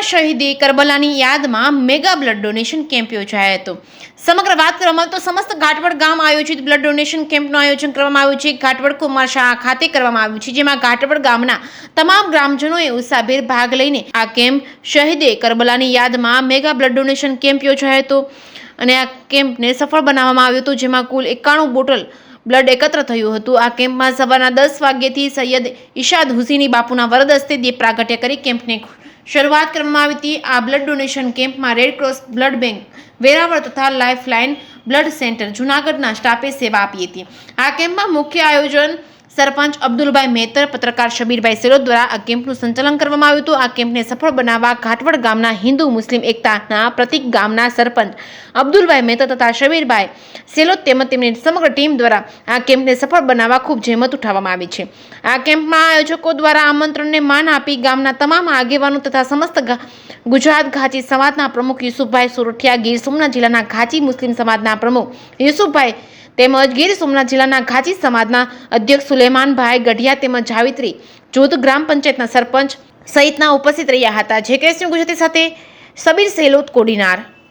શહીદે કરબલાની યાદમાં mega blood donation camp યોજાયો હતો। સમગ્ર વાત કરવામાં તો સમસ્ત ઘાટવડ ગામ આયોજિત બ્લડ ડોનેશન કેમ્પનું આયોજન કરવામાં આવ્યું છે। ઘાટવડ કુમાર શાળા ખાતે કરવામાં આવ્યું છે, જેમાં ઘાટવડ ગામના તમામ ગ્રામજનોએ ઉત્સાહભેર ભાગ લઈને આ કેમ્પ શહીદે કરબલાની યાદમાં મેગા બ્લડ ડોનેશન કેમ્પ યોજાયો હતો અને આ કેમ્પને સફળ બનાવવામાં આવ્યો હતો, જેમાં કુલ 91 બોટલ બ્લડ એકત્ર થયું હતું। આ કેમ્પમાં સવારના 10 વાગ્યાથી સૈયદ ઇશાદ હુસૈની બાપુના વરદ હસ્તે દીપ પ્રાગટ્ય કરી કેમ્પને શરૂઆત કરવામાં આવી હતી। આ બ્લડ ડોનેશન કેમ્પમાં red cross blood bank Veraval તથા લાઇફલાઇન બ્લડ સેન્ટર જૂનાગઢના સ્ટાફે સેવા આપી હતી। આ કેમ્પમાં મુખ્ય આયોજન સરપંચ અબ્દુલભાઈ મેતર, પત્રકાર શબીરભાઈ સેલોત દ્વારા આ કેમ્પનું સંચાલન કરવામાં આવ્યું હતું। આ કેમ્પને સફળ બનાવવા ઘાટવડ ગામના હિન્દુ મુસ્લિમ એકતાના પ્રતિક ગામના સરપંચ અબ્દુલભાઈ મેતર તથા શબીરભાઈ સેલોત તેમજ તેમની સમગ્ર ટીમ દ્વારા આ કેમ્પને સફળ બનાવવા ખૂબ જહેમત ઉઠાવવામાં આવી છે। આ કેમ્પમાં આયોજકો દ્વારા આમંત્રણને માન આપી ગામના તમામ આગેવાનો તથા સમસ્ત ગુજરાત ઘાંચી સમાજના પ્રમુખ યુસુફભાઈ સોરઠિયા, ગીર સોમનાથ જિલ્લાના ઘાંચી મુસ્લિમ સમાજના પ્રમુખ યુસુફભાઈ તેમજ ગીર સોમનાથ જિલ્લાના ઘાંચી સમાજના અધ્યક્ષ સુલેમાનભાઈ ગઢિયા તેમજ જાવિત્રી જૂથ ગ્રામ પંચાયતના સરપંચ સહિતના ઉપસ્થિત રહ્યા હતા। જે કેસની ગુજરાતી સાથે સબીર સેલોત કોડીનાર।